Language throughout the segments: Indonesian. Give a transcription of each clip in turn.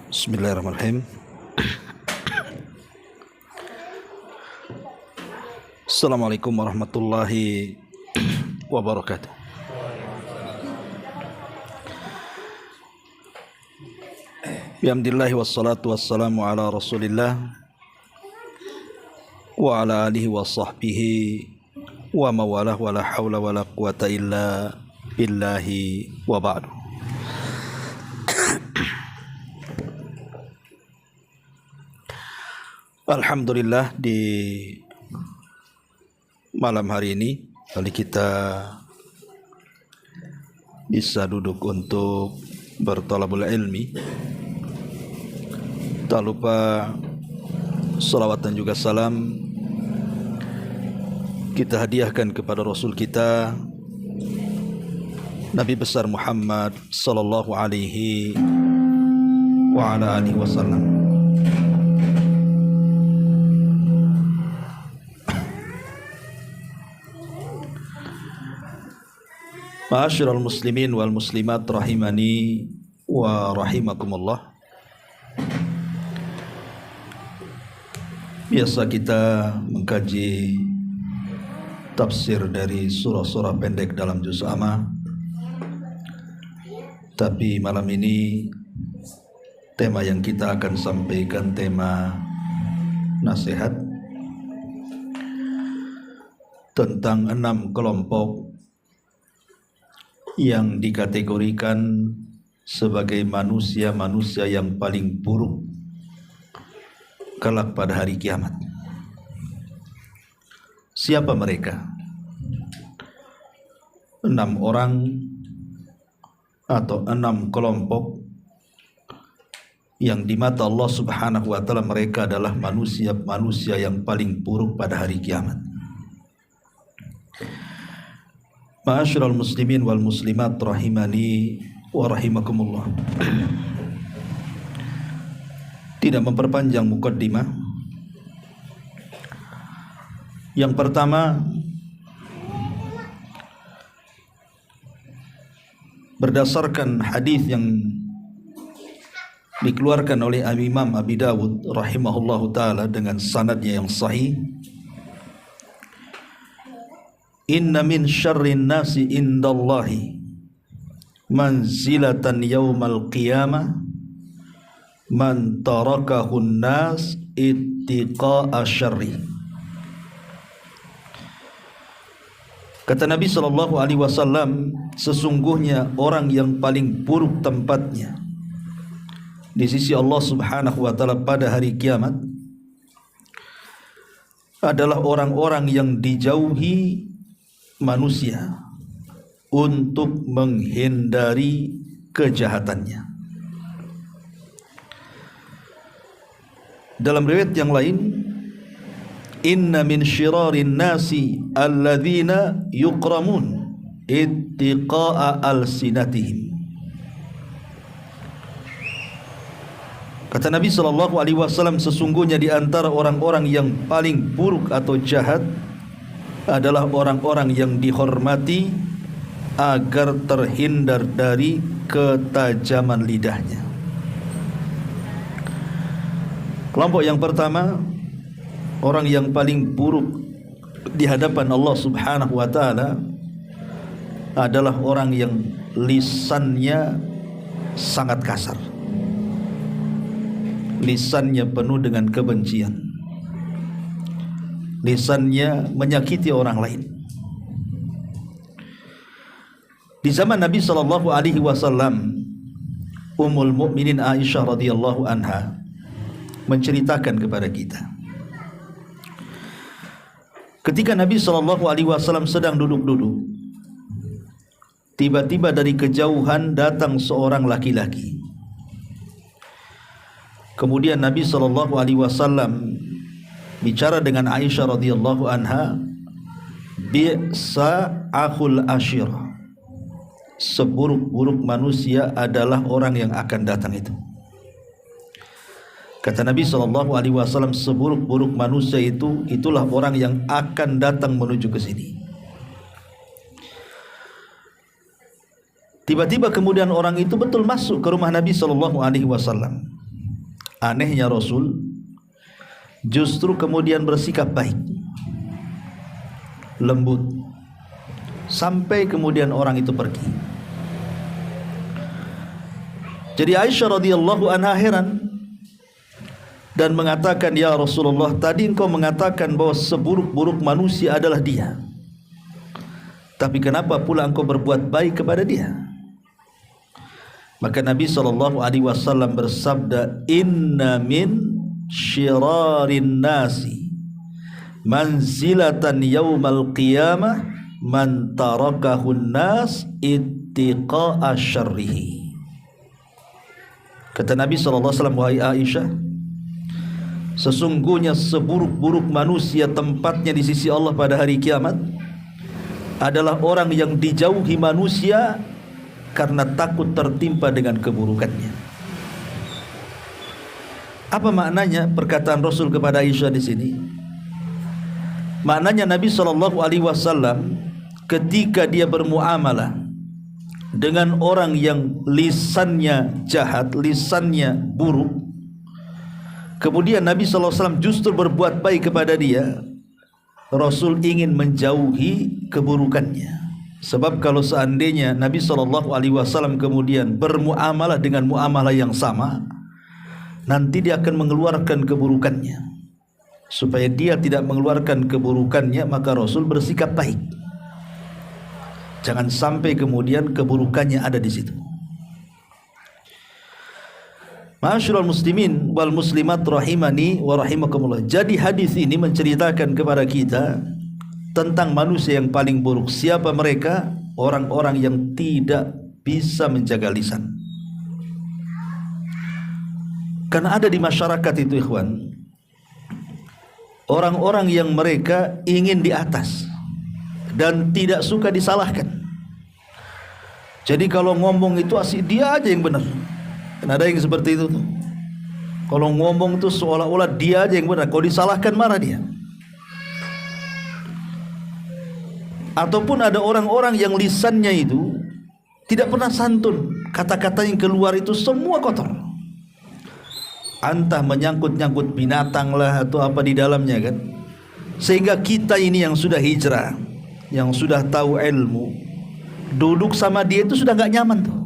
Bismillahirrahmanirrahim. Assalamualaikum warahmatullahi wabarakatuh. Bihamdillahi wassalatu wassalamu ala rasulillah wa ala alihi wa sahbihi wa mawalah wa la hawla wa la quwata illa billahi wa ba'du. Alhamdulillah, di malam hari ini kali kita bisa duduk untuk bertolabul ilmi. Tak lupa salawat dan juga salam kita hadiahkan kepada Rasul kita Nabi besar Muhammad sallallahu alaihi wa ala alihi wasallam. Ma'asyiral muslimin wal muslimat rahimani wa rahimakumullah. Biasa kita mengkaji tafsir dari surah-surah pendek dalam juz amma. Tapi malam ini tema yang kita akan sampaikan tema nasihat tentang 6 kelompok yang dikategorikan sebagai manusia-manusia yang paling buruk kelak pada hari kiamat. Siapa mereka? 6 orang atau 6 kelompok yang di mata Allah Subhanahu wa taala mereka adalah manusia-manusia yang paling buruk pada hari kiamat. Ma'asyiral muslimin wal muslimat rahimani wa rahimakumullah. Tidak memperpanjang mukaddimah. Yang pertama, berdasarkan hadis yang dikeluarkan oleh Imam Abi Dawud rahimahullahu taala dengan sanadnya yang sahih, inna min syarrin nasi indallahi manzilatan yaumal qiyamah man tarakahun nas ittiqa'a syarri. Kata Nabi SAW, sesungguhnya orang yang paling buruk tempatnya di sisi Allah Subhanahu wa taala pada hari kiamat adalah orang-orang yang dijauhi manusia untuk menghindari kejahatannya. Dalam riwayat yang lain, inna min syirarin nasi alladzina yukramun ittiqa'a alsinatihim. Kata Nabi SAW, sesungguhnya di antara orang-orang yang paling buruk atau jahat adalah orang-orang yang dihormati agar terhindar dari ketajaman lidahnya. Kelompok yang pertama, orang yang paling buruk di hadapan Allah Subhanahu wa taala adalah orang yang lisannya sangat kasar. Lisannya penuh dengan kebencian. Lisannya menyakiti orang lain. Di zaman Nabi SAW, Ummul Mukminin Aisyah radhiyallahu anha menceritakan kepada kita, ketika Nabi SAW sedang duduk-duduk, tiba-tiba dari kejauhan datang seorang laki-laki. Kemudian Nabi SAW bicara dengan Aisyah radhiyallahu anha, bi'sa akhul ashir, seburuk-buruk manusia adalah orang yang akan datang itu. Kata Nabi SAW, seburuk-buruk manusia itulah orang yang akan datang menuju ke sini. Tiba-tiba kemudian orang itu betul masuk ke rumah Nabi SAW. Anehnya Rasul justru kemudian bersikap baik, lembut, sampai kemudian orang itu pergi. Jadi Aisyah radhiyallahu anha heran dan mengatakan, ya Rasulullah, tadi engkau mengatakan bahwa seburuk-buruk manusia adalah dia, tapi kenapa pula engkau berbuat baik kepada dia? Maka Nabi SAW bersabda, inna min syirarin nasi manzilatan yaumal qiyamah man tarakahun nas ittiqa'a syarrihi. Kata Nabi SAW, wahai Aisyah, sesungguhnya seburuk-buruk manusia tempatnya di sisi Allah pada hari kiamat adalah orang yang dijauhi manusia karena takut tertimpa dengan keburukannya. Apa maknanya perkataan Rasul kepada Aisyah di sini? Maknanya Nabi SAW ketika dia bermuamalah dengan orang yang lisannya jahat, lisannya buruk, kemudian Nabi SAW justru berbuat baik kepada dia, Rasul ingin menjauhi keburukannya. Sebab kalau seandainya Nabi SAW kemudian bermuamalah dengan muamalah yang sama, nanti dia akan mengeluarkan keburukannya. Supaya dia tidak mengeluarkan keburukannya, maka Rasul bersikap baik. Jangan sampai kemudian keburukannya ada di situ. Ma'asyiral muslimin wal muslimat rahimani wa rahimakumullah. Jadi hadis ini menceritakan kepada kita tentang manusia yang paling buruk. Siapa mereka? Orang-orang yang tidak bisa menjaga lisan. Karena ada di masyarakat itu, ikhwan, orang-orang yang mereka ingin di atas dan tidak suka disalahkan. Jadi kalau ngomong itu asik dia aja yang benar. Kan ada yang seperti itu tuh. Kalau ngomong tuh seolah-olah dia aja yang benar, kalau disalahkan marah dia. Ataupun ada orang-orang yang lisannya itu tidak pernah santun, kata-kata yang keluar itu semua kotor. Entah menyangkut-nyangkut binatang lah atau apa di dalamnya kan. Sehingga kita ini yang sudah hijrah, yang sudah tahu ilmu, duduk sama dia itu sudah gak nyaman tuh.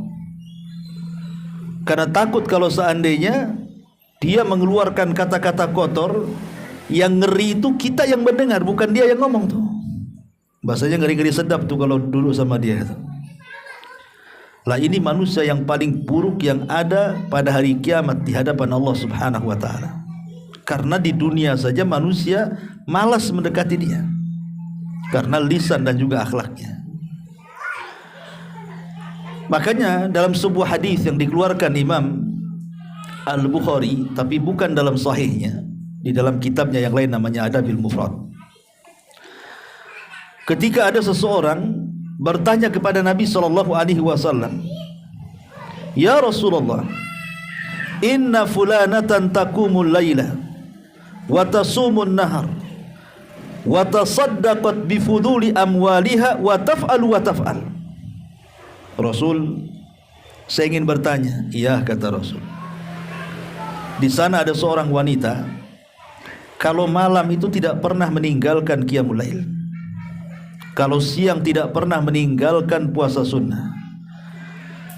Karena takut kalau seandainya dia mengeluarkan kata-kata kotor, yang ngeri itu kita yang mendengar, bukan dia yang ngomong tuh. Bahasanya ngeri-ngeri sedap tuh kalau duduk sama dia tuh. Lah ini manusia yang paling buruk yang ada pada hari kiamat di hadapan Allah Subhanahu wa taala. Karena di dunia saja manusia malas mendekati dia karena lisan dan juga akhlaknya. Makanya dalam sebuah hadis yang dikeluarkan Imam Al-Bukhari, tapi bukan dalam sahihnya, di dalam kitabnya yang lain namanya Adabil Mufrad. Ketika ada seseorang bertanya kepada Nabi SAW, ya Rasulullah, inna fulanatan taqumul laila wa tasumun nahar wa tasaddaqat bifuduli amwaliha wa taf'al wa taf'al. Rasul, saya ingin bertanya. Iya, kata Rasul. Di sana ada seorang wanita, kalau malam itu tidak pernah meninggalkan qiyamul lail, kalau siang tidak pernah meninggalkan puasa sunnah,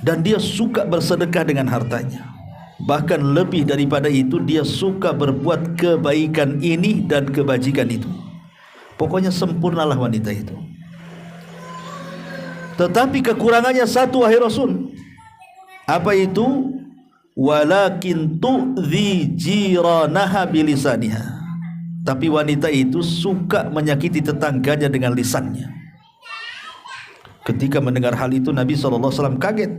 dan dia suka bersedekah dengan hartanya. Bahkan lebih daripada itu, dia suka berbuat kebaikan ini dan kebajikan itu. Pokoknya sempurnalah wanita itu. Tetapi kekurangannya satu, wahai Rasul. Apa itu? Walakin tu'dhi jiranaha bilisaniha. Tapi wanita itu suka menyakiti tetangganya dengan lisannya. Ketika mendengar hal itu, Nabi SAW kaget.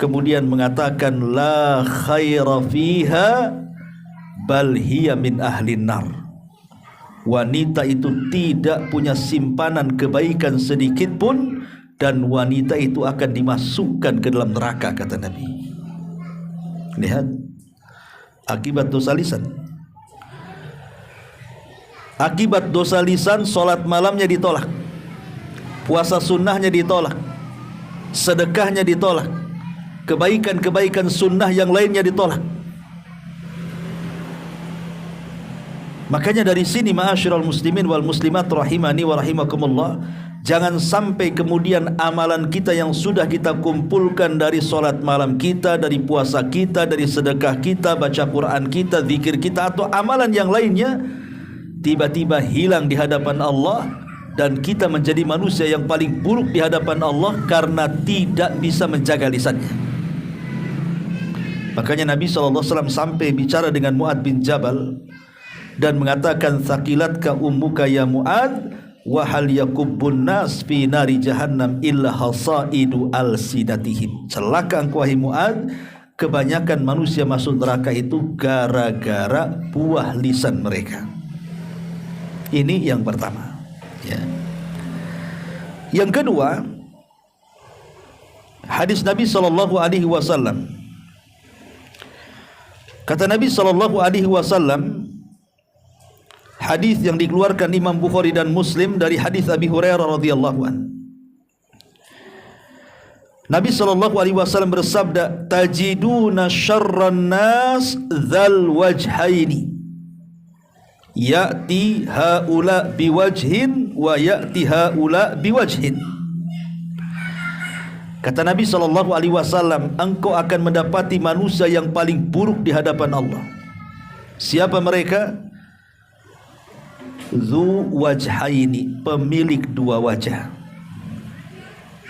Kemudian mengatakan, la khaira fiha bal hiya min ahlin nar. Wanita itu tidak punya simpanan kebaikan sedikit pun, dan wanita itu akan dimasukkan ke dalam neraka, kata Nabi. Lihat akibat dosa lisan. Akibat dosa lisan, solat malamnya ditolak, puasa sunnahnya ditolak, sedekahnya ditolak, kebaikan-kebaikan sunnah yang lainnya ditolak. Makanya dari sini ma'asyiral muslimin wal muslimat rahimani wa rahimakumullah, jangan sampai kemudian amalan kita yang sudah kita kumpulkan dari solat malam kita, dari puasa kita, dari sedekah kita, baca Quran kita, zikir kita, atau amalan yang lainnya tiba-tiba hilang di hadapan Allah, dan kita menjadi manusia yang paling buruk di hadapan Allah karena tidak bisa menjaga lisannya. Makanya Nabi SAW sampai bicara dengan Mu'adz bin Jabal dan mengatakan, "Thaqilatka ummuka ya Mu'adz, wa hal yakubbun nas fi nari jahannam illa hasaidu alsidatihim." Celaka engkau wahai Mu'adz, kebanyakan manusia masuk neraka itu gara-gara buah lisan mereka. Ini yang pertama, ya. Yang kedua, hadis Nabi SAW. Kata Nabi SAW, hadis yang dikeluarkan Imam Bukhari dan Muslim dari hadis Abi Hurairah radhiyallahu an. Nabi SAW bersabda, "Tajiduna syarran nas dzal wajhaini, ya'ti haula biwajhin wa ya'ti haula biwajhin." Kata Nabi SAW, engkau akan mendapati manusia yang paling buruk di hadapan Allah. Siapa mereka? Dzu wajhaini, pemilik dua wajah.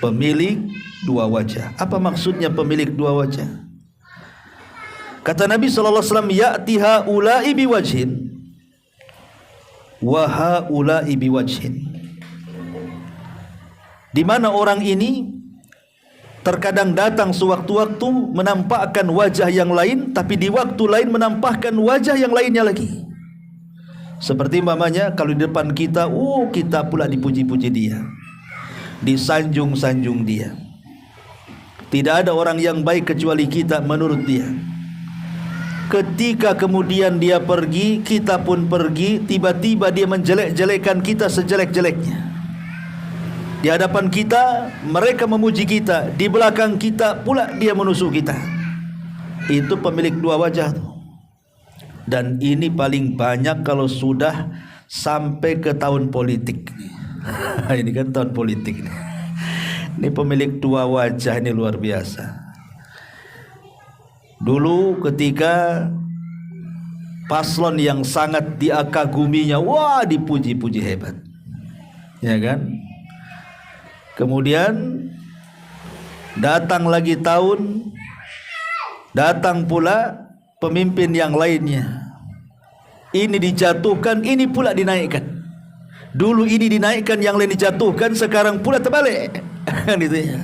Pemilik dua wajah. Apa maksudnya pemilik dua wajah? Kata Nabi SAW, ya'ti haula'i biwajhin wa haula'i biwajhin. Di mana orang ini terkadang datang sewaktu-waktu menampakkan wajah yang lain, tapi di waktu lain menampakkan wajah yang lainnya lagi. Seperti umpamanya kalau di depan kita, kita pula dipuji-puji dia, disanjung-sanjung dia. Tidak ada orang yang baik kecuali kita menurut dia. Ketika kemudian dia pergi, kita pun pergi, tiba-tiba dia menjelek-jelekan kita sejelek-jeleknya. Di hadapan kita mereka memuji kita, di belakang kita pula dia menusuk kita. Itu pemilik dua wajah tuh. Dan ini paling banyak kalau sudah sampai ke tahun politik. Ini kan tahun politik nih. Ini pemilik dua wajah ini luar biasa. Dulu ketika paslon yang sangat diakaguminya, dipuji-puji hebat, ya kan? Kemudian datang lagi tahun, datang pula pemimpin yang lainnya. Ini dijatuhkan, ini pula dinaikkan. Dulu ini dinaikkan, yang lain dijatuhkan, sekarang pula terbalik. Kan itu ya.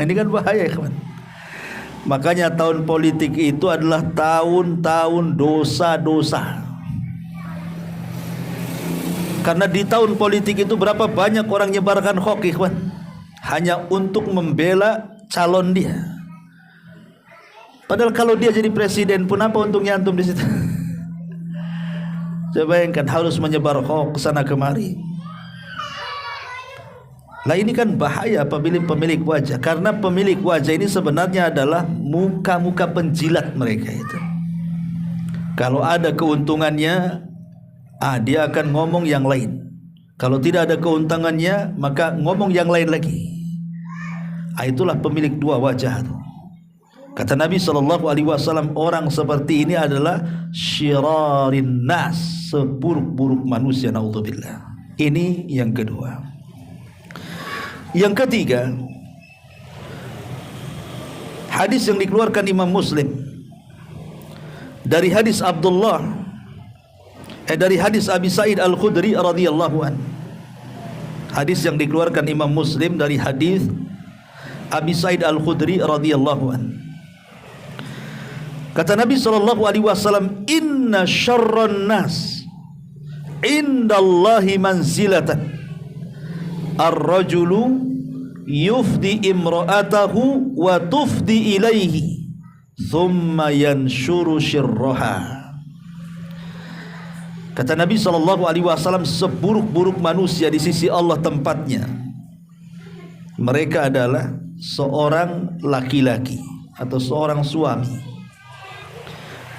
Ini kan bahaya, kawan. Makanya tahun politik itu adalah tahun-tahun dosa-dosa. Karena di tahun politik itu berapa banyak orang nyebarkan hoax, kawan, hanya untuk membela calon dia. Padahal kalau dia jadi presiden pun apa untungnya antum di situ? Coba bayangkan, harus menyebar hoax sana kemari. Lah ini kan bahaya pemilik wajah, karena pemilik wajah ini sebenarnya adalah muka-muka penjilat mereka itu. Kalau ada keuntungannya, dia akan ngomong yang lain. Kalau tidak ada keuntungannya, maka ngomong yang lain lagi. Itulah pemilik dua wajah itu. Kata Nabi SAW, orang seperti ini adalah syirarin nas, seburuk-buruk manusia, naudzubillah. Ini yang kedua. Yang ketiga, hadis yang dikeluarkan Imam Muslim dari hadis dari hadis Abi Sa'id Al-Khudri radhiyallahu an. Hadis yang dikeluarkan Imam Muslim dari hadis Abi Sa'id Al-Khudri radhiyallahu an. Kata Nabi SAW, inna syarran nas indallahi manzilatan ar-rajulu yufdi imra'atahu wa tufdi ilaihi thumma yanshuru syirraha. Kata Nabi SAW, seburuk-buruk manusia di sisi Allah tempatnya, mereka adalah seorang laki-laki atau seorang suami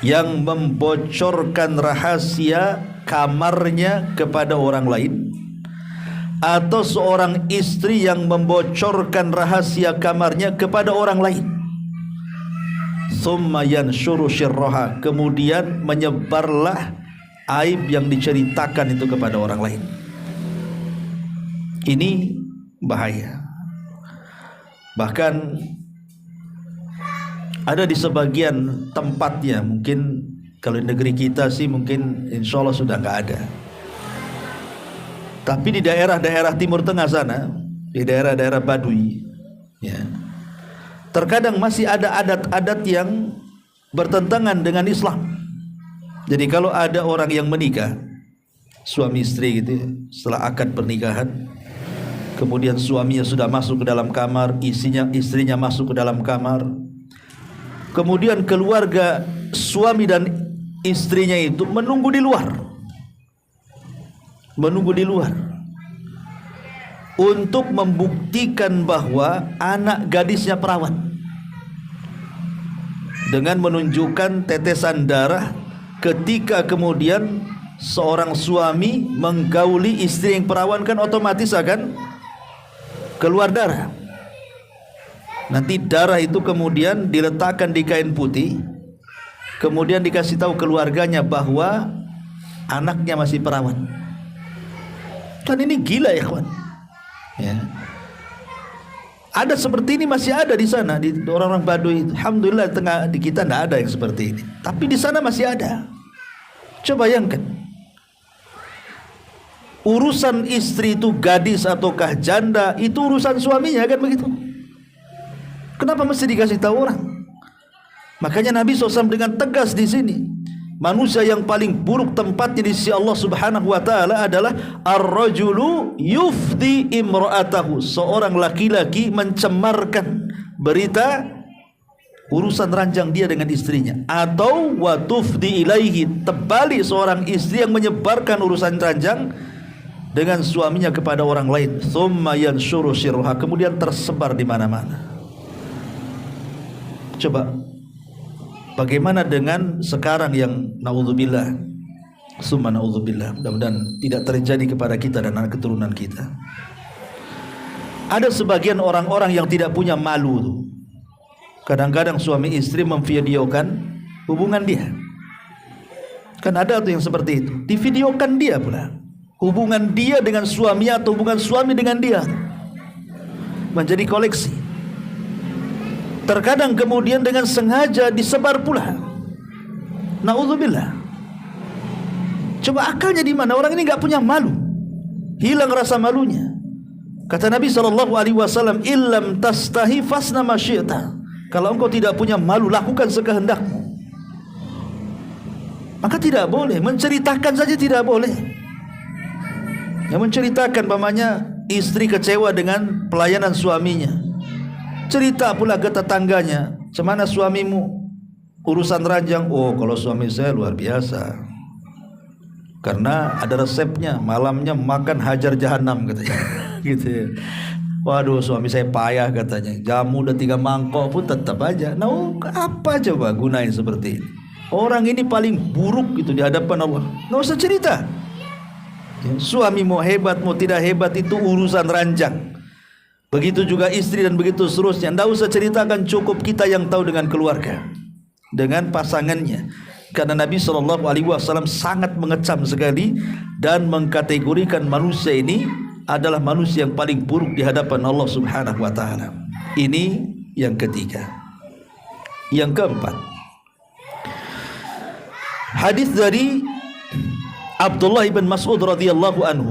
yang membocorkan rahasia kamarnya kepada orang lain, atau seorang istri yang membocorkan rahasia kamarnya kepada orang lain. Thumma yanshuru syirraha, kemudian menyebarlah aib yang diceritakan itu kepada orang lain. Ini bahaya. Bahkan ada di sebagian tempatnya, mungkin kalau di negeri kita sih mungkin insya Allah sudah nggak ada. Tapi di daerah-daerah Timur Tengah sana, di daerah-daerah Baduy, ya, terkadang masih ada adat-adat yang bertentangan dengan Islam. Jadi kalau ada orang yang menikah, suami istri gitu ya, setelah akad pernikahan, kemudian suaminya sudah masuk ke dalam kamar, istrinya masuk ke dalam kamar, kemudian keluarga suami dan istrinya itu menunggu di luar untuk membuktikan bahwa anak gadisnya perawan, dengan menunjukkan tetesan darah ketika kemudian seorang suami menggauli istri yang perawan, kan otomatis akan keluar darah. Nanti darah itu kemudian diletakkan di kain putih, kemudian dikasih tahu keluarganya bahwa anaknya masih perawan. Kan ini gila ya kawan, ya. Ada seperti ini, masih ada di sana, di orang-orang Baduy. Alhamdulillah di kita tidak ada yang seperti ini, tapi di sana masih ada. Coba bayangkan, urusan istri itu gadis ataukah janda, itu urusan suaminya, kan begitu. Kenapa mesti dikasih tahu orang? Makanya Nabi SAW dengan tegas di sini, manusia yang paling buruk tempatnya di sisi Allah Subhanahu wa taala adalah ar-rajulu yufdi imra'atahu, seorang laki-laki mencemarkan berita urusan ranjang dia dengan istrinya, atau wa tufdi ilaihi, terbalik seorang istri yang menyebarkan urusan ranjang dengan suaminya kepada orang lain, thumma yanshuru syirruha, kemudian tersebar di mana-mana. Coba bagaimana dengan sekarang yang naudzubillah, summa naudzubillah, mudah-mudahan tidak terjadi kepada kita dan anak keturunan kita. Ada sebagian orang-orang yang tidak punya malu tuh. Kadang-kadang suami istri memvideokan hubungan dia. Kan ada tuh yang seperti itu, divideokan dia pula, hubungan dia dengan suaminya atau hubungan suami dengan dia, menjadi koleksi. Terkadang kemudian dengan sengaja disebar pula. Naudzubillah. Coba akalnya di mana? Orang ini nggak punya malu, hilang rasa malunya. Kata Nabi SAW, illam tastahi fasna ma syi'ta. Kalau engkau tidak punya malu, lakukan sekehendakmu. Maka tidak boleh menceritakan saja, tidak boleh. Yang menceritakan pamannya istri kecewa dengan pelayanan suaminya, cerita pula ke tetangganya, "Cemana suamimu urusan ranjang?" "Oh, kalau suami saya luar biasa, karena ada resepnya, malamnya makan hajar jahanam," katanya. Gitu ya. Waduh, suami saya payah katanya, jamu udah 3 mangkok pun tetap aja. Nah, apa coba gunain seperti ini? Orang ini paling buruk gitu di hadapan Allah. Nggak usah cerita. Ya, suami mau hebat mau tidak hebat itu urusan ranjang. Begitu juga istri dan begitu seterusnya. Tidak usah ceritakan, cukup kita yang tahu dengan keluarga, dengan pasangannya. Karena Nabi SAW sangat mengecam sekali dan mengkategorikan manusia ini adalah manusia yang paling buruk di hadapan Allah Subhanahu wa taala. Ini yang ketiga. Yang keempat, hadis dari Abdullah bin Mas'ud radhiyallahu anhu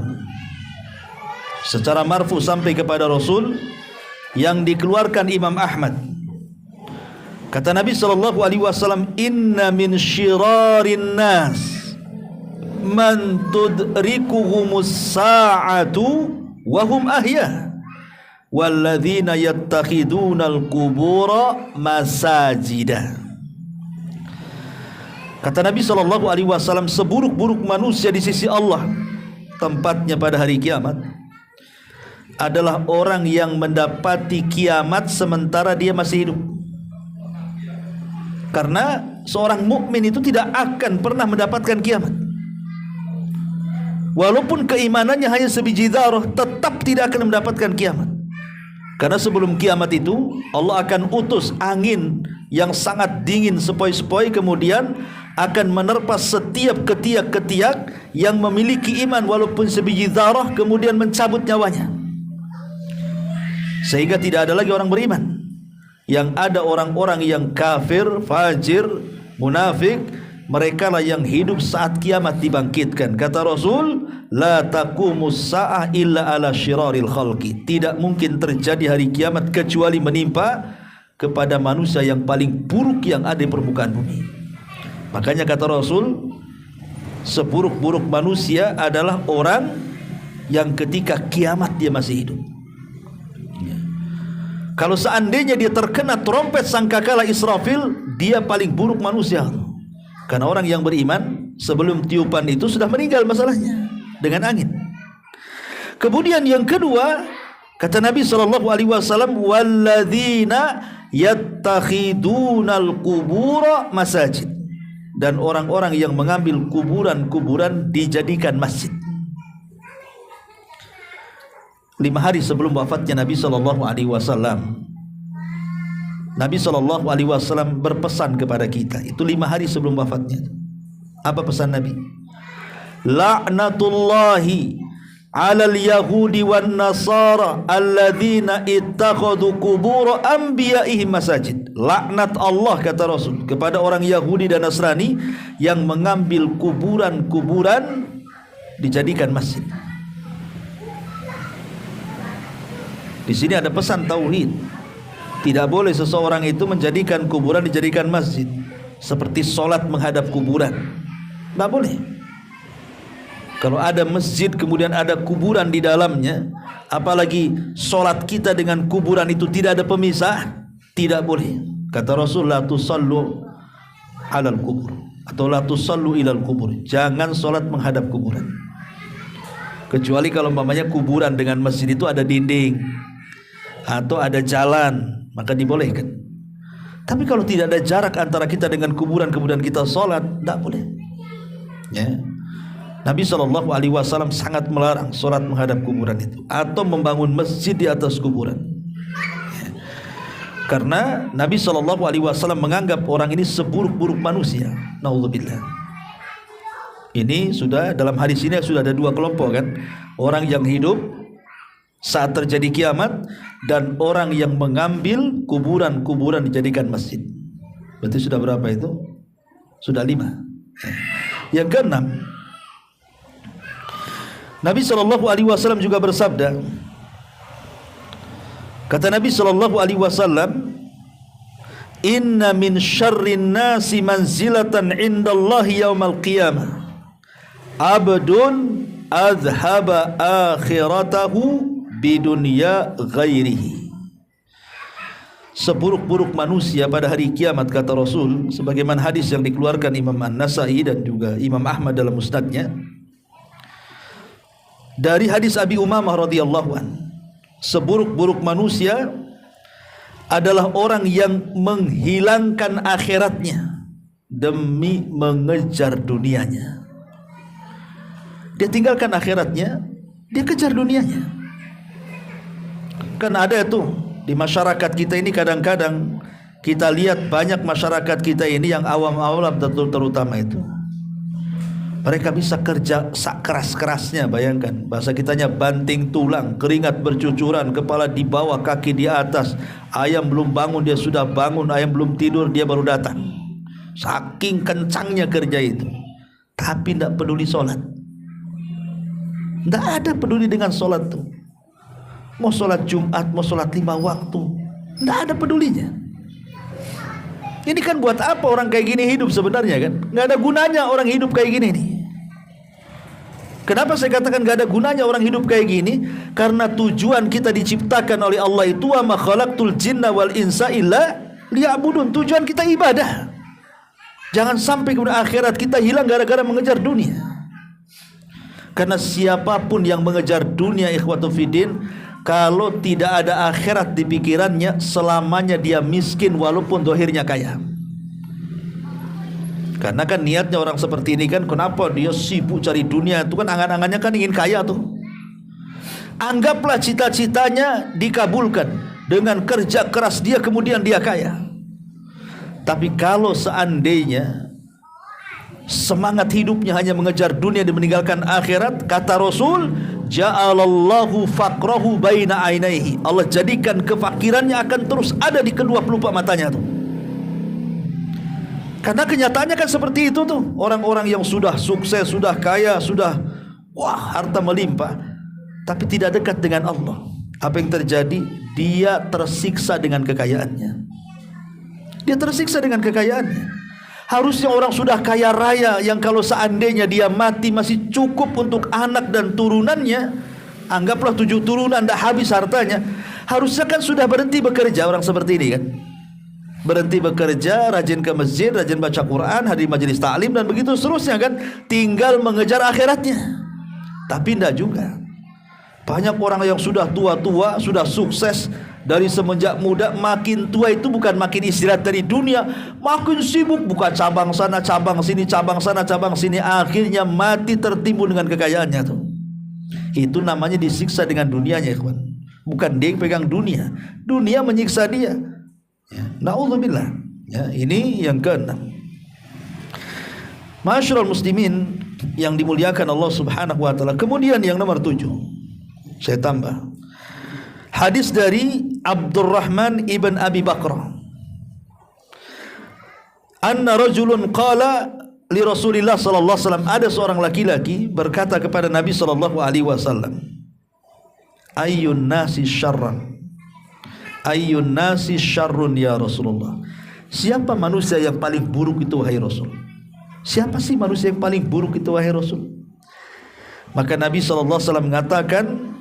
secara marfu sampai kepada Rasul, yang dikeluarkan Imam Ahmad. Kata Nabi SAW, "Inna min syirarin nas man tudrikuhumus sa'atu wa hum ahya walladzina yattakhidunal qubura masajida." Kata Nabi SAW, seburuk-buruk manusia di sisi Allah tempatnya pada hari kiamat adalah orang yang mendapati kiamat sementara dia masih hidup. Karena seorang mukmin itu tidak akan pernah mendapatkan kiamat. walaupun keimanannya hanya sebiji dzarrah, tetap tidak akan mendapatkan kiamat. Karena sebelum kiamat itu Allah akan utus angin yang sangat dingin sepoi-sepoi, kemudian akan menerpa setiap ketiak-ketiak yang memiliki iman walaupun sebiji dzarrah, kemudian mencabut nyawanya, sehingga tidak ada lagi orang beriman. Yang ada orang-orang yang kafir, fajir, munafik, mereka lah yang hidup saat kiamat dibangkitkan. Kata Rasul, la taqumus sa'ah illa ala syiraril khalqi. Tidak mungkin terjadi hari kiamat kecuali menimpa kepada manusia yang paling buruk yang ada di permukaan bumi. Makanya kata Rasul, seburuk-buruk manusia adalah orang yang ketika kiamat dia masih hidup. Kalau seandainya dia terkena trompet sangkakala Israfil, dia paling buruk manusia. Karena orang yang beriman sebelum tiupan itu sudah meninggal masalahnya dengan angin. Kemudian yang kedua, kata Nabi SAW, walladzina yattakhidunal qubura masajid. Dan orang-orang yang mengambil kuburan-kuburan dijadikan masjid. 5 hari sebelum wafatnya Nabi SAW, Nabi SAW berpesan kepada kita. Itu 5 hari sebelum wafatnya. Apa pesan Nabi? La'natullahi 'alal yahudi wan nasara alladzina ittakhadhu qubur anbiya'ihim masajid. Laknat Allah, kata Rasul, kepada orang Yahudi dan Nasrani yang mengambil kuburan-kuburan dijadikan masjid. Di sini ada pesan tauhid. Tidak boleh seseorang itu menjadikan kuburan dijadikan masjid, seperti sholat menghadap kuburan. Tidak boleh. Kalau ada masjid kemudian ada kuburan di dalamnya, apalagi sholat kita dengan kuburan itu tidak ada pemisah, tidak boleh. Kata Rasul, la tusallu alal kubur, atau la tusallu ilal kubur. Jangan sholat menghadap kuburan. Kecuali kalau umpamanya kuburan dengan masjid itu ada dinding atau ada jalan, maka dibolehkan. Tapi kalau tidak ada jarak antara kita dengan kuburan, kemudian kita sholat, tidak boleh. Ya. Nabi SAW sangat melarang sholat menghadap kuburan itu, atau membangun masjid di atas kuburan. Ya. Karena Nabi SAW menganggap orang ini seburuk-buruk manusia. Naudzubillah. Ini sudah dalam hadis ini sudah ada 2 kelompok kan, orang yang hidup saat terjadi kiamat dan orang yang mengambil kuburan-kuburan dijadikan masjid. Berarti sudah berapa itu? Sudah 5. Yang keenam, Nabi SAW juga bersabda, kata Nabi SAW, inna min syarrin nasi manzilatan indallahi yaumal qiyamah abdun adhaba akhiratahu bidunya ghairihi. Seburuk-buruk manusia pada hari kiamat, kata Rasul, sebagaimana hadis yang dikeluarkan Imam An-Nasai dan juga Imam Ahmad dalam musnadnya, dari hadis Abi Umamah radhiyallahu an, seburuk-buruk manusia adalah orang yang menghilangkan akhiratnya demi mengejar dunianya. Dia tinggalkan akhiratnya, dia kejar dunianya. Kan ada itu di masyarakat kita ini, kadang-kadang kita lihat banyak masyarakat kita ini yang awam-awam terutama itu, mereka bisa kerja keras-kerasnya, bayangkan bahasa kitanya banting tulang, keringat bercucuran, kepala di bawah, kaki di atas. Ayam belum bangun dia sudah bangun, ayam belum tidur dia baru datang. Saking kencangnya kerja itu, tapi tidak peduli sholat. Tidak ada peduli dengan sholat tuh. Mau sholat Jumat, mau sholat 5 waktu, tidak ada pedulinya. Ini kan buat apa orang kayak gini hidup sebenarnya kan? Nggak ada gunanya orang hidup kayak gini nih. Kenapa saya katakan nggak ada gunanya orang hidup kayak gini? Karena tujuan kita diciptakan oleh Allah itu, wa ma khalaqtul jinna wal insa illa liya'budun. Tujuan kita ibadah. Jangan sampai kemudian akhirat kita hilang gara-gara mengejar dunia. Karena siapapun yang mengejar dunia, ikhwatu fiddin, kalau tidak ada akhirat di pikirannya, selamanya dia miskin walaupun dohirnya kaya. Karena kan niatnya orang seperti ini kan, kenapa dia sibuk cari dunia, itu kan angan-angannya kan ingin kaya tuh. Anggaplah cita-citanya dikabulkan dengan kerja keras dia, kemudian dia kaya. Tapi kalau seandainya semangat hidupnya hanya mengejar dunia dan meninggalkan akhirat, kata Rasul, ja'alallahu faqrahu baina ainaihi, Allah jadikan kefakirannya akan terus ada di kedua pelupa matanya tuh. Karena kenyataannya kan seperti itu tuh. Orang-orang yang sudah sukses, sudah kaya, sudah harta melimpah, tapi tidak dekat dengan Allah, apa yang terjadi? Dia tersiksa dengan kekayaannya. Dia tersiksa dengan kekayaannya. Harusnya orang sudah kaya raya, yang kalau seandainya dia mati masih cukup untuk anak dan turunannya, anggaplah 7 turunan, tidak habis hartanya. Harusnya kan sudah berhenti bekerja orang seperti ini kan. Berhenti bekerja, rajin ke masjid, rajin baca Quran, hadir majelis taklim dan begitu seterusnya kan. Tinggal mengejar akhiratnya. Tapi tidak juga. Banyak orang yang sudah tua-tua, sudah sukses dari semenjak muda, makin tua itu bukan makin istirahat dari dunia, makin sibuk buka cabang sana, cabang sini, cabang sana, cabang sini, akhirnya mati tertimbun dengan kekayaannya tuh. Itu namanya disiksa dengan dunianya, kawan. Bukan dia yang pegang dunia, dunia menyiksa dia. Ya, na'udzubillah. Ya, ini yang keenam. Masyarul muslimin yang dimuliakan Allah Subhanahu wa taala. Kemudian yang nomor 7, saya tambah hadis dari Abdurrahman ibn Abi Bakrah, anna rajulun qala li Rasulillah sallallahu alaihi wasallam, ada seorang laki-laki berkata kepada Nabi sallallahu alaihi wasallam, ayyun nasi syarran, ayyun nasi syarrun ya Rasulullah, siapa manusia yang paling buruk itu wahai Rasul? Siapa sih manusia yang paling buruk itu wahai Rasul? Maka Nabi SAW mengatakan,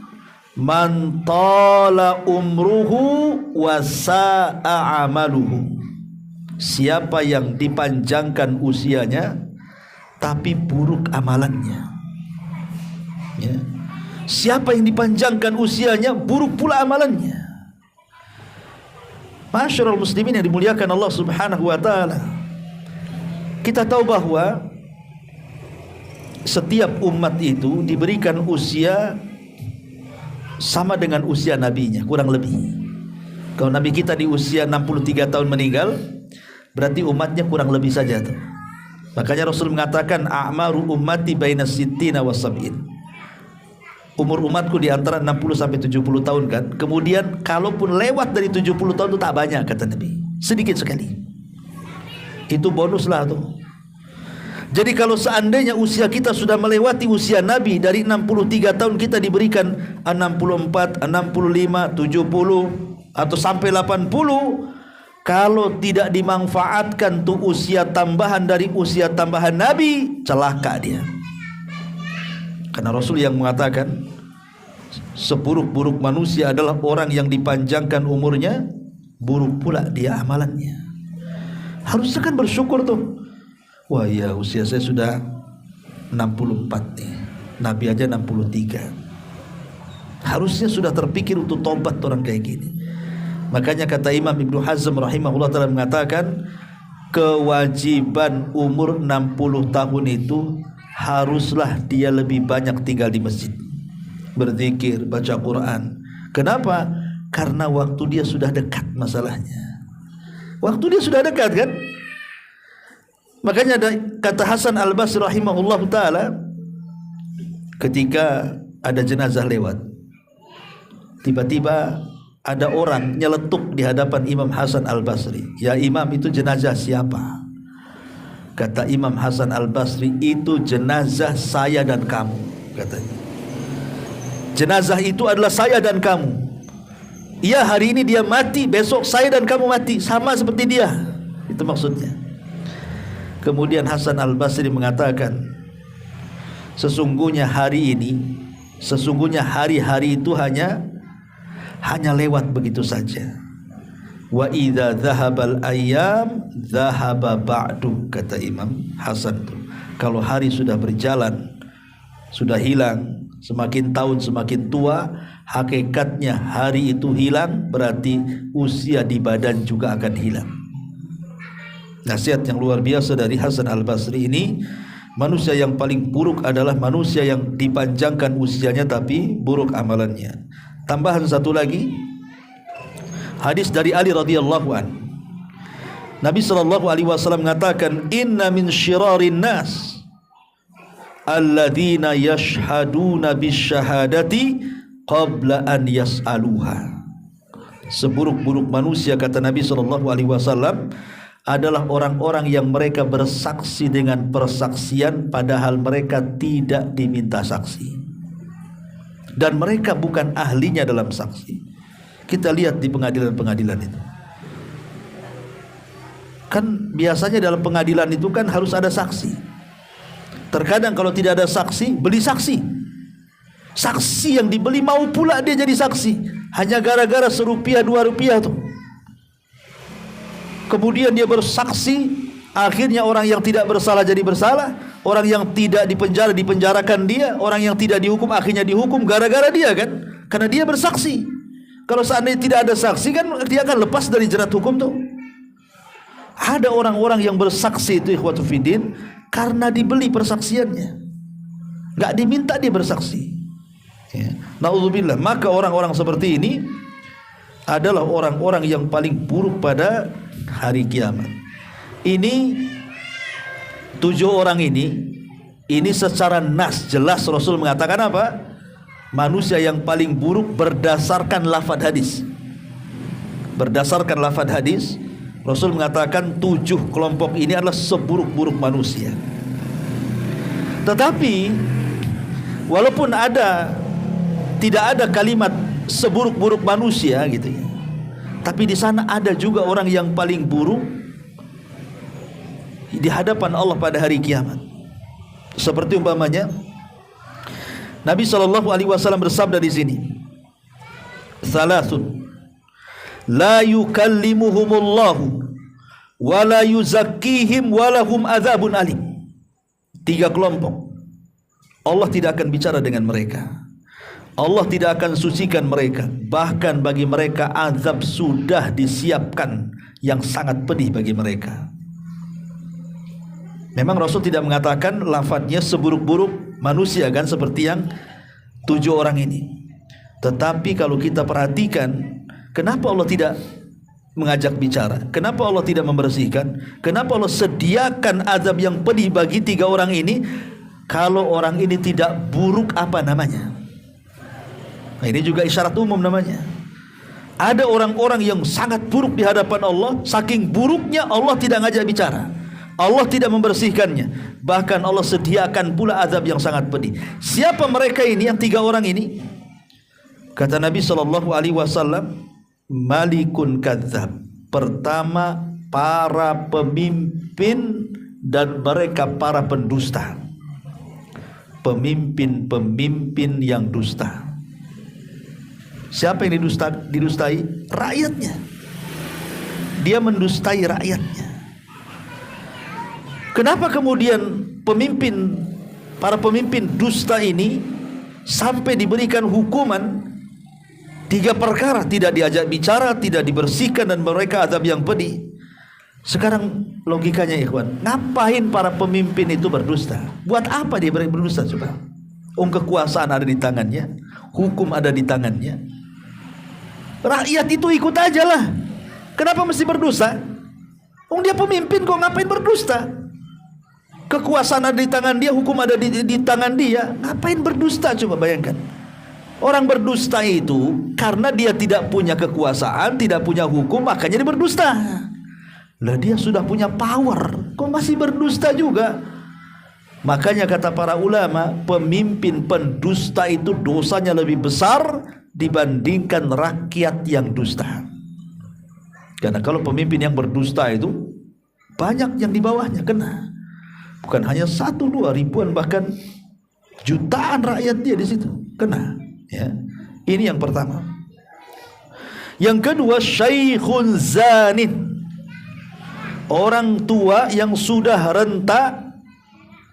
man tala umruhu wa sa'a amaluhu, siapa yang dipanjangkan usianya tapi buruk amalannya. Ya. Siapa yang dipanjangkan usianya, buruk pula amalannya. Masyarul muslimin yang dimuliakan Allah Subhanahu wa taala, kita tahu bahwa setiap umat itu diberikan usia sama dengan usia nabinya, kurang lebih. Kalau nabi kita di usia 63 tahun meninggal, berarti umatnya kurang lebih saja tuh. Makanya Rasul mengatakan, a'maru ummati baina sittina wa sab'in, umur umatku di antara 60 sampai 70 tahun kan. Kemudian kalaupun lewat dari 70 tahun itu tak banyak, kata Nabi, sedikit sekali. Itu bonus lah tuh. Jadi kalau seandainya usia kita sudah melewati usia Nabi, dari 63 tahun kita diberikan 64, 65, 70 atau sampai 80, kalau tidak dimanfaatkan tuh usia tambahan dari usia tambahan Nabi, celaka dia. Karena Rasul yang mengatakan, seburuk-buruk manusia adalah orang yang dipanjangkan umurnya, buruk pula dia amalannya. Harusnya kan bersyukur tuh. Wah ya, usia saya sudah 64 nih, Nabi aja 63. Harusnya sudah terpikir untuk tobat orang kayak gini. Makanya kata Imam Ibnu Hazm rahimahullah ta'ala mengatakan, kewajiban umur 60 tahun itu haruslah dia lebih banyak tinggal di masjid, berzikir, baca Quran. Kenapa? Karena waktu dia sudah dekat masalahnya. Waktu dia sudah dekat kan. Makanya ada kata Hasan Al-Basri rahimahullah ta'ala, ketika ada jenazah lewat, tiba-tiba ada orang nyeletuk di hadapan Imam Hasan Al-Basri. Ya Imam, itu jenazah siapa? Kata Imam Hasan Al-Basri, itu jenazah saya dan kamu, katanya. Jenazah itu adalah saya dan kamu. Iya, hari ini dia mati, besok saya dan kamu mati, sama seperti dia. Itu maksudnya. Kemudian Hasan Al-Basri mengatakan, sesungguhnya hari ini, sesungguhnya hari-hari itu hanya lewat begitu saja. Wa idza dhahabal ayyam dhahaba ba'du, kata Imam Hasan itu. Kalau hari sudah berjalan, sudah hilang, semakin tahun semakin tua, hakikatnya hari itu hilang, berarti usia di badan juga akan hilang. Nasihat yang luar biasa dari Hasan Al-Basri ini, manusia yang paling buruk adalah manusia yang dipanjangkan usianya tapi buruk amalannya. Tambahan satu lagi, hadis dari Ali radhiyallahu an. Nabi sallallahu alaihi wasallam mengatakan, "Inna min syirarin nas alladzina yashhaduna bisyahadati qabla an yas'aluha." Seburuk-buruk manusia, kata Nabi sallallahu alaihi wasallam, adalah orang-orang yang mereka bersaksi dengan persaksian padahal mereka tidak diminta saksi, dan mereka bukan ahlinya dalam saksi. Kita lihat di pengadilan-pengadilan itu, kan biasanya dalam pengadilan itu kan harus ada saksi. Terkadang kalau tidak ada saksi, beli saksi. Saksi yang dibeli mau pula dia jadi saksi, hanya gara-gara Rp1, Rp2 tuh. Kemudian dia bersaksi, akhirnya orang yang tidak bersalah jadi bersalah, orang yang tidak dipenjara dipenjarakan dia, orang yang tidak dihukum akhirnya dihukum gara-gara dia kan, karena dia bersaksi. Kalau seandainya tidak ada saksi kan dia akan lepas dari jerat hukum tuh. Ada orang-orang yang bersaksi itu ikhwatu fiddin karena dibeli persaksiannya, nggak diminta dia bersaksi ya. Na'udzubillah. Maka orang-orang seperti ini adalah orang-orang yang paling buruk pada hari kiamat. Ini 7 orang ini secara nas jelas Rasul mengatakan apa? Manusia yang paling buruk berdasarkan lafaz hadis. Berdasarkan lafaz hadis, Rasul mengatakan 7 kelompok ini adalah seburuk-buruk manusia. Tetapi walaupun tidak ada kalimat seburuk-buruk manusia gitu ya, tapi di sana ada juga orang yang paling buruk di hadapan Allah pada hari kiamat. Seperti umpamanya Nabi SAW bersabda di sini, "Salasun la yukallimuhumullahu wa la yuzakkihim wa lahum adzabun alim." 3 kelompok Allah tidak akan bicara dengan mereka, Allah tidak akan sucikan mereka, bahkan bagi mereka azab sudah disiapkan yang sangat pedih bagi mereka. Memang Rasul tidak mengatakan lafadznya seburuk-buruk manusia kan, seperti yang 7 orang ini. Tetapi kalau kita perhatikan, kenapa Allah tidak mengajak bicara? Kenapa Allah tidak membersihkan? Kenapa Allah sediakan azab yang pedih bagi 3 orang ini? Kalau orang ini tidak buruk, apa namanya? Nah, ini juga isyarat umum namanya. Ada orang-orang yang sangat buruk di hadapan Allah, saking buruknya Allah tidak ngajak bicara, Allah tidak membersihkannya, bahkan Allah sediakan pula azab yang sangat pedih. Siapa mereka ini yang 3 orang ini? Kata Nabi SAW, malikun kadzab. Pertama, para pemimpin dan mereka para pendusta. Pemimpin-pemimpin yang dusta. Siapa yang didustai? Rakyatnya. Dia mendustai rakyatnya. Kenapa kemudian para pemimpin dusta ini sampai diberikan hukuman 3 perkara? Tidak diajak bicara, tidak dibersihkan, dan mereka azab yang pedih. Sekarang logikanya ikhwan, ngapain para pemimpin itu berdusta? Buat apa dia berdusta coba? Kekuasaan ada di tangannya, hukum ada di tangannya. Rakyat itu ikut aja lah. Kenapa mesti berdusta? Dia pemimpin kok, ngapain berdusta? Kekuasaan ada di tangan dia, hukum ada di tangan dia, ngapain berdusta? Coba bayangkan. Orang berdusta itu karena dia tidak punya kekuasaan, tidak punya hukum, makanya dia berdusta. Lah dia sudah punya power, kok masih berdusta juga? Makanya kata para ulama, pemimpin pendusta itu dosanya lebih besar dibandingkan rakyat yang dusta. Karena kalau pemimpin yang berdusta itu banyak yang di bawahnya kena. Bukan hanya 1, 2, ribuan, bahkan jutaan rakyat dia di situ kena. Ya. Ini yang pertama. Yang kedua, syaikhun zanin. Orang tua yang sudah renta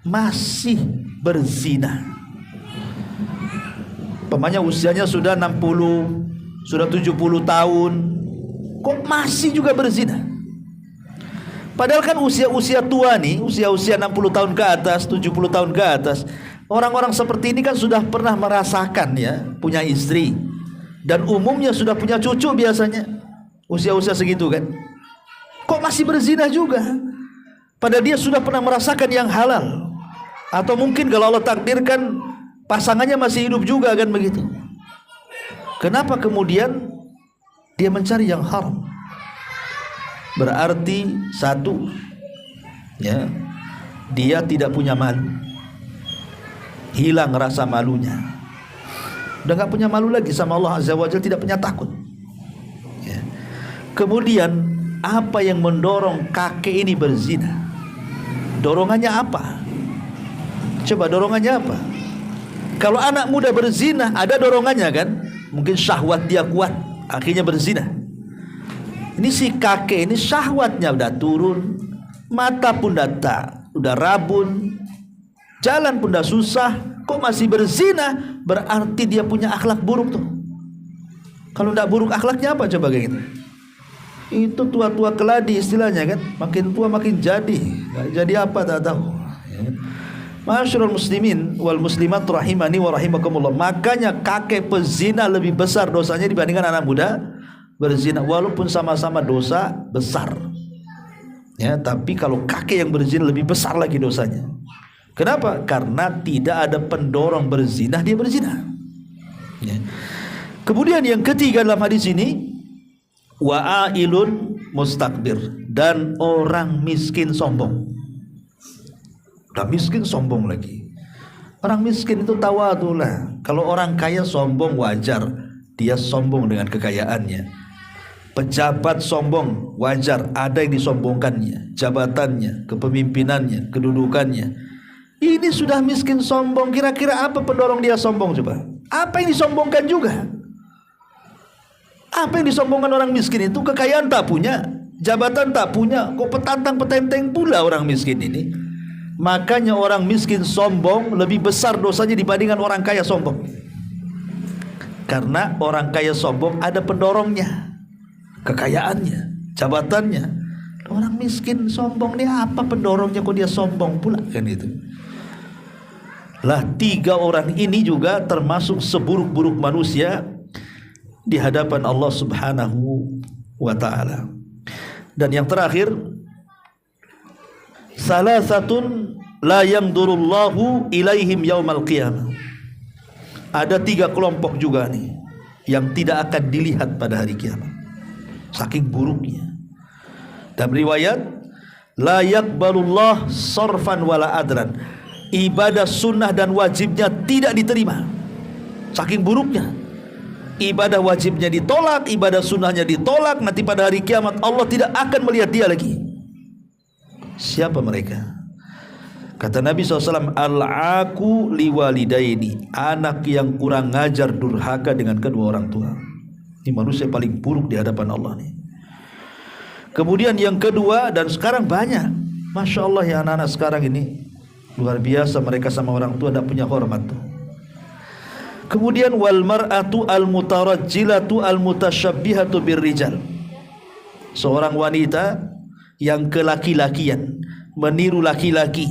masih berzina. Pemanya usianya sudah 60, sudah 70 tahun, kok masih juga berzina. Padahal kan usia-usia tua nih, usia-usia 60 tahun ke atas, 70 tahun ke atas, orang-orang seperti ini kan sudah pernah merasakan ya, punya istri. Dan umumnya sudah punya cucu biasanya. Usia-usia segitu kan. Kok masih berzina juga? Padahal dia sudah pernah merasakan yang halal. Atau mungkin kalau Allah takdirkan pasangannya masih hidup juga kan begitu. Kenapa kemudian dia mencari yang haram? Berarti satu, ya, dia tidak punya malu, hilang rasa malunya, udah gak punya malu lagi sama Allah Azza wa Jalla, tidak punya takut, ya. Kemudian apa yang mendorong kakek ini berzina? Dorongannya apa? Coba dorongannya apa? Kalau anak muda berzina ada dorongannya kan? Mungkin syahwat dia kuat, akhirnya berzina. Ini si kakek ini syahwatnya udah turun, mata pun udah rabun, jalan pun udah susah, kok masih berzina? Berarti dia punya akhlak buruk tuh. Kalau tidak buruk akhlaknya apa coba kayak gitu? Itu tua-tua keladi istilahnya kan, makin tua makin jadi, nggak jadi apa tak tahu. Masyarul muslimin wal muslimat rahimani wa rahimakumullah. Makanya kakek pezina lebih besar dosanya dibandingkan anak muda berzina, walaupun sama-sama dosa besar, ya, tapi kalau kakek yang berzina lebih besar lagi dosanya. Kenapa? Karena tidak ada pendorong berzina, dia berzina, ya. Kemudian yang ketiga dalam hadis ini, wa'ailun mustakbir, dan orang miskin sombong. Udah miskin sombong lagi. Orang miskin itu tawadhu lah. Kalau orang kaya sombong wajar, dia sombong dengan kekayaannya. Pejabat sombong wajar, ada yang disombongkannya, jabatannya, kepemimpinannya, kedudukannya. Ini sudah miskin sombong. Kira-kira apa pendorong dia sombong coba? Apa yang disombongkan juga? Apa yang disombongkan orang miskin itu? Kekayaan tak punya, jabatan tak punya, kok petantang petenteng pula orang miskin ini. Makanya orang miskin sombong lebih besar dosanya dibandingkan orang kaya sombong. Karena orang kaya sombong ada pendorongnya, kekayaannya, jabatannya. Orang miskin sombong nih, apa pendorongnya kok dia sombong pula kan itu. Lah, tiga orang ini juga termasuk seburuk-buruk manusia di hadapan Allah Subhanahu wa ta'ala. Dan yang terakhir, salasatun la yamdurullahu ilaihim yaumal qiyamah. Ada tiga kelompok juga nih yang tidak akan dilihat pada hari kiamat, saking buruknya. Dan riwayat, la yaqbalullah sarfan wala adran. Ibadah sunnah dan wajibnya tidak diterima, saking buruknya. Ibadah wajibnya ditolak, ibadah sunnahnya ditolak. Nanti pada hari kiamat Allah tidak akan melihat dia lagi. Siapa mereka? Kata Nabi SAW, al-aku liwalidaini, anak yang kurang ngajar, durhaka dengan kedua orang tua. Ini manusia paling buruk di hadapan Allah nih. Kemudian yang kedua, dan sekarang banyak, Masya Allah ya, anak-anak sekarang ini luar biasa, mereka sama orang tua tidak punya hormat tuh. Kemudian wal mar'atu al-mutarajjilatu al-mutasyabbihatu birrijal, seorang wanita yang kelaki-lakian, meniru laki-laki.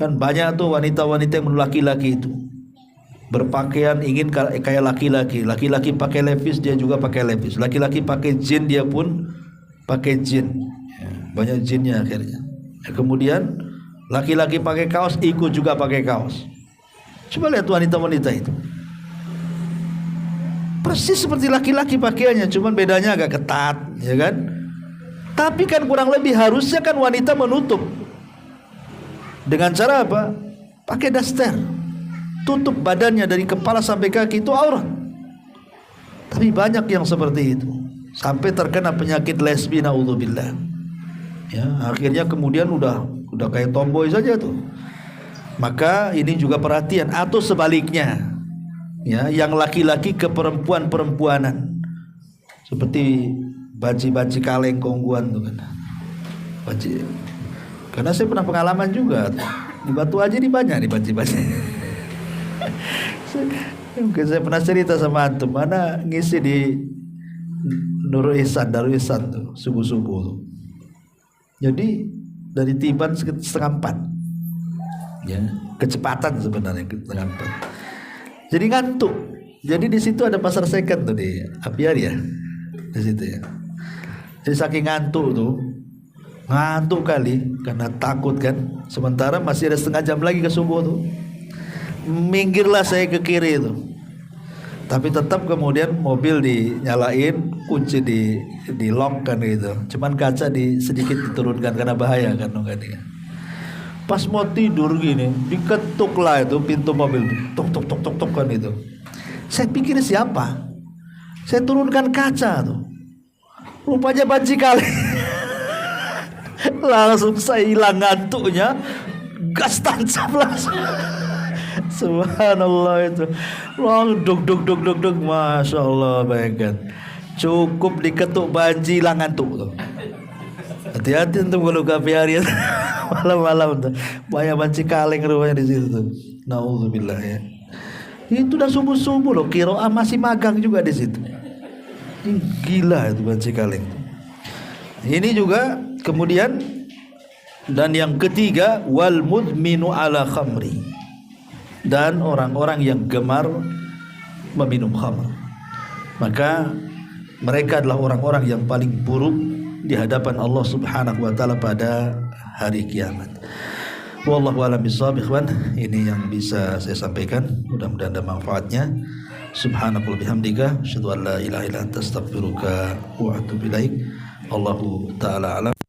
Kan banyak tuh wanita-wanita yang meniru laki-laki itu, berpakaian ingin kayak laki-laki. Laki-laki pakai levis, dia juga pakai levis. Laki-laki pakai jin, dia pun pakai jin, ya, banyak jinnya akhirnya. Ya, kemudian laki-laki pakai kaos, ikut juga pakai kaos. Coba lihat wanita-wanita itu, persis seperti laki-laki pakaiannya, cuman bedanya agak ketat, ya kan? Tapi kan kurang lebih harusnya kan wanita menutup dengan cara apa? Pakai daster, tutup badannya dari kepala sampai kaki, itu aurat. Tapi banyak yang seperti itu, sampai terkena penyakit lesbi, naudzubillah. Ya, akhirnya kemudian udah kayak tomboy saja tuh. Maka ini juga perhatian, atau sebaliknya, ya, yang laki-laki ke perempuan-perempuanan, seperti baji-baji kaleng kongguan tuh kan, baji. Karena saya pernah pengalaman juga di Batu Haji, di banyak di baji-baji. Mungkin saya pernah cerita sama antum, mana ngisi di Darul Ihsan tuh subuh-subuh tuh. Jadi dari Tiban setengah 4, ya, kecepatan sebenarnya setengah 4. Jadi ngantuk. Jadi di situ ada pasar second tuh di Apiari ya, di situ ya. Jadi saking ngantuk kali karena takut kan. Sementara masih ada setengah jam lagi ke subuh tuh. Minggirlah saya ke kiri itu. Tapi tetap kemudian mobil dinyalain, kunci di lock kan gitu. Cuman kaca sedikit diturunkan karena bahaya kan dia. Pas mau tidur gini, diketuk lah itu pintu mobil, tok tok tok tok tok kan itu. Saya pikir siapa? Saya turunkan kaca tuh. Rupanya banci kali. Langsung saya hilang ngantuknya, gas tancap langsung. Subhanallah itu. Duk duk duk duk duk, masya Allah, bayangkan. Cukup diketuk banci hilang ngantuk tuh. Hati-hati untuk kalau Apiari malam-malam tuh. Banyak banci kaleng rupanya di situ tuh. Nauzubillah ya. Itu udah subuh-subuh loh, Kiroah masih magang juga di situ. Ini gila itu banci kaleng. Ini juga kemudian, dan yang ketiga, wal mudminu ala khamri, dan orang-orang yang gemar meminum khamr. Maka mereka adalah orang-orang yang paling buruk di hadapan Allah Subhanahu wa taala pada hari kiamat. Wallahu a'lam bishawab, ikhwan. Ini yang bisa saya sampaikan, mudah-mudahan ada manfaatnya. Subhanakallahumma bihamdika asyhadu an la ilaha illa anta astaghfiruka wa atubu ilaik. Allahu taala alam.